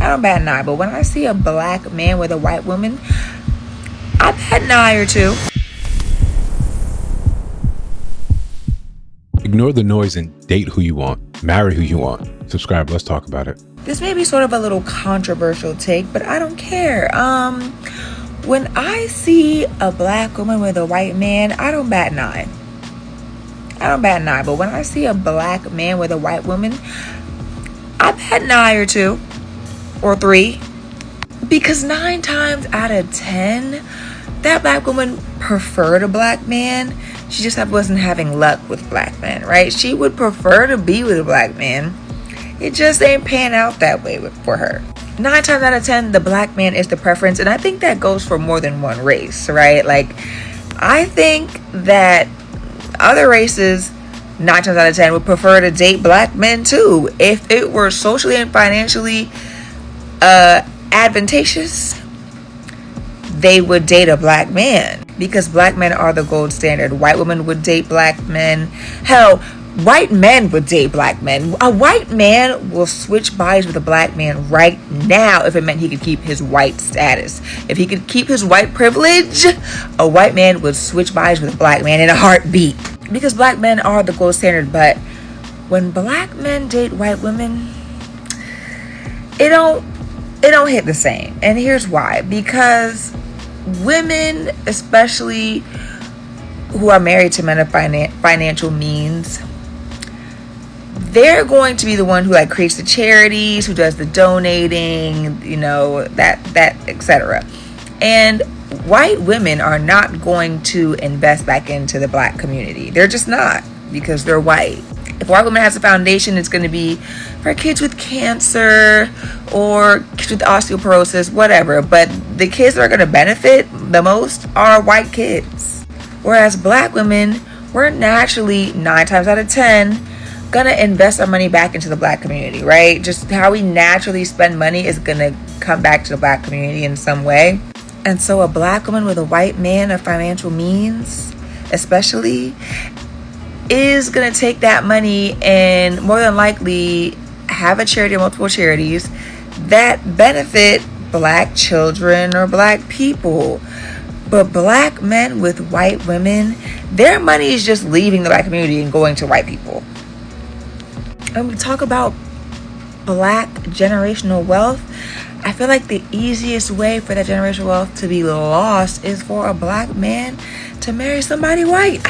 I don't bat an eye. But when I see a black man with a white woman, I bat an eye or two. Ignore the noise and date who you want. Marry who you want. Subscribe. Let's talk about it. This may be sort of a little controversial take, but I don't care. When I see a black woman with a white man, I don't bat an eye. But when I see a black man with a white woman, I bat an eye or two or three. Because 9 times out of 10, that black woman preferred a black man. She just wasn't having luck with black men, right? She would prefer to be with a black man. It just ain't pan out that way for her. 9 times out of 10, the black man is the preference. And I think that goes for more than one race, right? Like, I think that other races, 9 times out of 10, would prefer to date black men too. If it were socially and financially advantageous, they would date a black man. Because black men are the gold standard. White women would date black men. Hell, white men would date black men. A white man will switch bodies with a black man right now if it meant he could keep his white status. If he could keep his white privilege, a white man would switch bodies with a black man in a heartbeat. Because black men are the gold standard. But when black men date white women, it don't hit the same. And here's why. Because women, especially who are married to men of financial means, they're going to be the one who like creates the charities, who does the donating, that etc. And white women are not going to invest back into the black community. They're just not, because they're white. If a white woman has a foundation, it's going to be for kids with cancer or kids with osteoporosis, whatever. But the kids that are going to benefit the most are white kids. Whereas black women, we're naturally 9 times out of 10 going to invest our money back into the black community, right? Just how we naturally spend money is going to come back to the black community in some way. And so a black woman with a white man of financial means, especially, is going to take that money and more than likely have a charity or multiple charities that benefit black children or black people. But black men with white women, their money is just leaving the black community and going to white people. And we talk about black generational wealth. I feel like the easiest way for that generational wealth to be lost is for a black man to marry somebody white.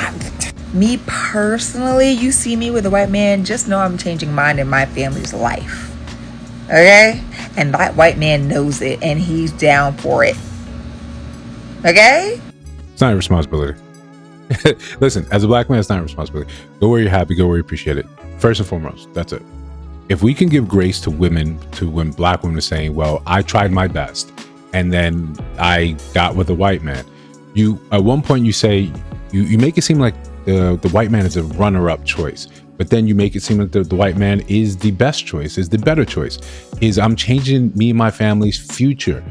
Me personally, you see me with a white man, just know I'm changing mine in my family's life. Okay? And that white man knows it, and he's down for it. Okay? It's not your responsibility. Listen, as a black man, it's not your responsibility. Go where you're happy, go where you appreciate it. First and foremost, that's it. If we can give grace to women, to when black women are saying, well, I tried my best, and then I got with a white man. At one point you say, you make it seem like the white man is a runner-up choice, but then you make it seem like the white man is the best choice, is the better choice, is I'm changing me and my family's future.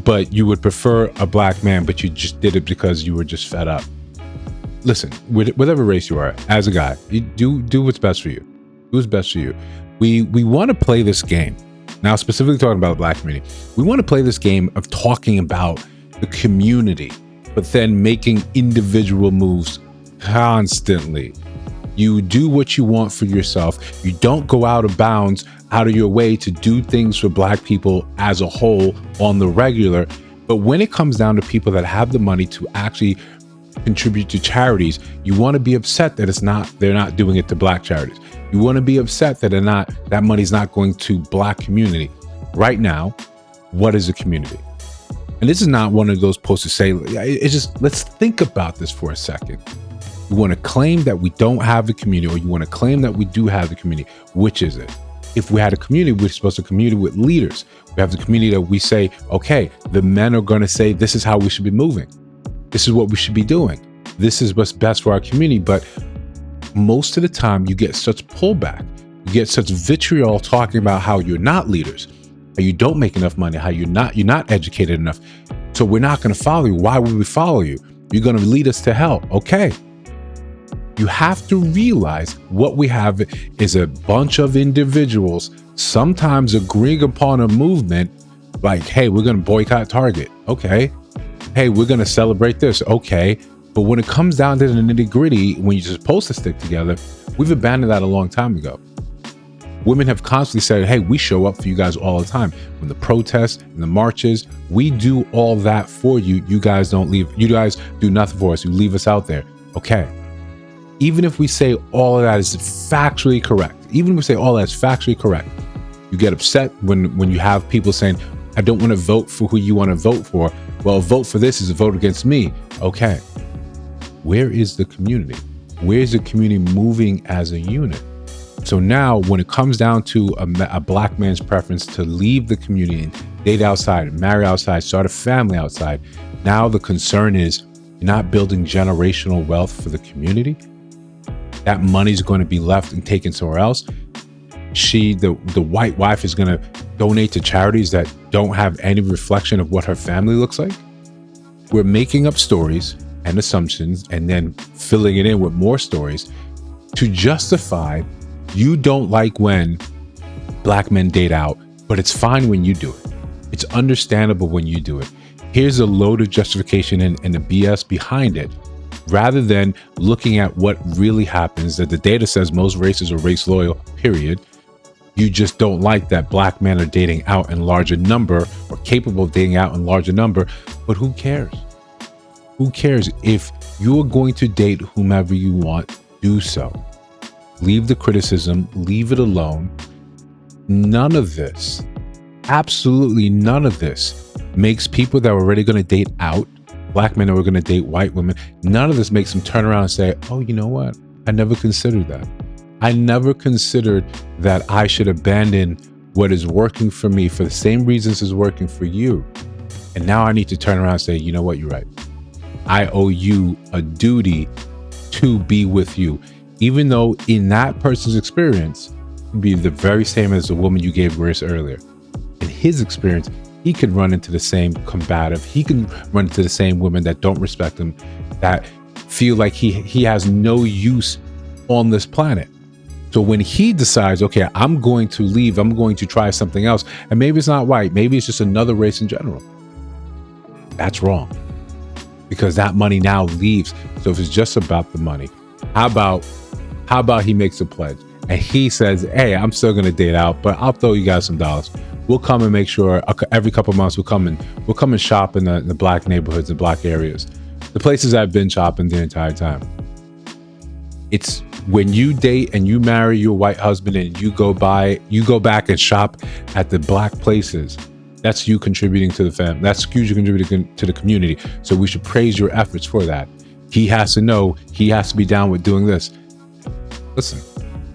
But you would prefer a black man, but you just did it because you were just fed up. Listen, whatever race you are, as a guy, you do what's best for you. Do what's best for you. We want to play this game. Now, specifically talking about the black community, we want to play this game of talking about the community, but then making individual moves constantly. You do what you want for yourself. You don't go out of bounds, out of your way to do things for black people as a whole on the regular. But when it comes down to people that have the money to actually contribute to charities, you want to be upset that they're not doing it to black charities. You want to be upset that that money's not going to black community. Right now, what is a community? And this is not one of those posts to say, it's just, let's think about this for a second. You want to claim that we don't have a community, or you want to claim that we do have the community. Which is it? If we had a community, we're supposed to community with leaders. We have the community that we say, okay, the men are going to say, this is how we should be moving. This is what we should be doing. This is what's best for our community. But most of the time you get such pullback. You get such vitriol talking about how you're not leaders, how you don't make enough money, how you're not educated enough. So we're not going to follow you. Why would we follow you? You're going to lead us to hell. Okay. You have to realize what we have is a bunch of individuals Sometimes agreeing upon a movement like, hey, we're going to boycott Target. Okay. Hey, we're going to celebrate this. Okay. But when it comes down to the nitty gritty, when you're supposed to stick together, we've abandoned that a long time ago. Women have constantly said, hey, we show up for you guys all the time. When the protests and the marches, we do all that for you. You guys don't leave. You guys do nothing for us. You leave us out there. Okay. Even if we say all of that is factually correct, even if we say all that's factually correct, you get upset when you have people saying, I don't want to vote for who you want to vote for. Well, a vote for this is a vote against me. Okay. Where is the community? Where is the community moving as a unit? So now when it comes down to a black man's preference to leave the community and date outside, marry outside, start a family outside, now the concern is you're not building generational wealth for the community. That money's going to be left and taken somewhere else. The white wife is going to donate to charities that don't have any reflection of what her family looks like. We're making up stories and assumptions and then filling it in with more stories to justify you don't like when black men date out, but it's fine when you do it. It's understandable when you do it. Here's a load of justification and the BS behind it, rather than looking at what really happens, that the data says most races are race loyal, period. You just don't like that black men are dating out in larger number or capable of dating out in larger number, but who cares? Who cares? If you're going to date whomever you want, do so. Leave the criticism, leave it alone. None of this, absolutely none of this makes people that were already going to date out, black men that were going to date white women, none of this makes them turn around and say, oh, you know what? I never considered that. I never considered that I should abandon what is working for me for the same reasons as working for you. And now I need to turn around and say, you know what? You're right. I owe you a duty to be with you. Even though in that person's experience, it'd be the very same as the woman you gave grace earlier. In his experience, he could run into the same combative. He can run into the same women that don't respect him, that feel like he has no use on this planet. So when he decides, okay, I'm going to leave, I'm going to try something else, and maybe it's not white, maybe it's just another race in general, that's wrong. Because that money now leaves. So if it's just about the money, how about he makes a pledge and he says, hey, I'm still going to date out, but I'll throw you guys some dollars. We'll come and make sure every couple of months we'll come and shop in the black neighborhoods and black areas, the places I've been shopping the entire time. It's when you date and you marry your white husband and you go back and shop at the black places. That's you contributing to the family. That's you contributing to the community. So we should praise your efforts for that. He has to know, he has to be down with doing this. Listen,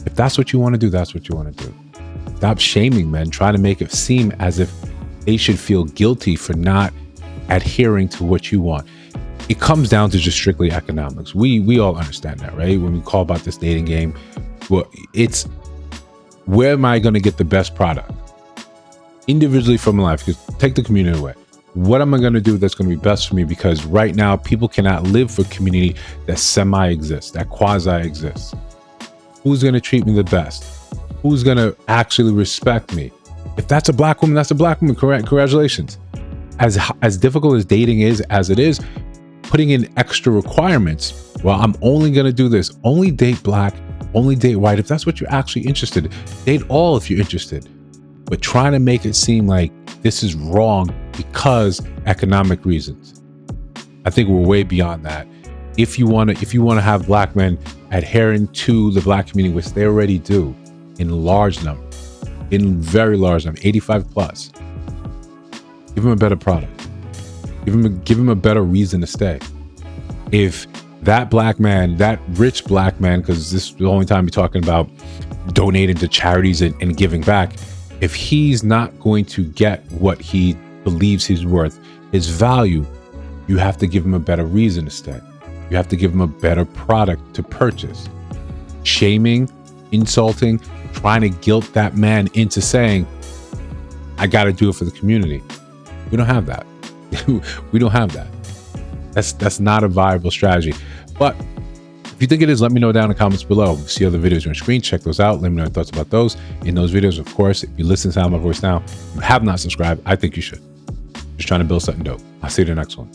if that's what you want to do, that's what you want to do. Stop shaming men, trying to make it seem as if they should feel guilty for not adhering to what you want. It comes down to just strictly economics. We all understand that, right? When we call about this dating game, well, it's where am I going to get the best product? Individually from life, because take the community away. What am I going to do that's going to be best for me? Because right now, people cannot live for community that semi-exists, that quasi-exists. Who's going to treat me the best? Who's going to actually respect me? If that's a black woman, that's a black woman. Congratulations. As difficult as dating is, as it is, putting in extra requirements. Well, I'm only going to do this. Only date black, only date white. If that's what you're actually interested in, date all if you're interested. But trying to make it seem like this is wrong because economic reasons. I think we're way beyond that. If you want to have black men adhering to the black community, which they already do in large numbers, in very large numbers, 85 plus, give them a better product. Give him a better reason to stay. If that black man, that rich black man, because this is the only time you're talking about donating to charities and giving back, if he's not going to get what he believes he's worth, his value, you have to give him a better reason to stay. You have to give him a better product to purchase. Shaming, insulting, trying to guilt that man into saying, I got to do it for the community. We don't have that. We don't have that. That's not a viable strategy. But If you think it is, let me know down in the comments below. See other videos on your screen. Check those out. Let me know your thoughts about those. In those videos, of course, if you listen to the sound of my voice now, you have not subscribed, I think you should. Just trying to build something dope. I'll see you in the next one.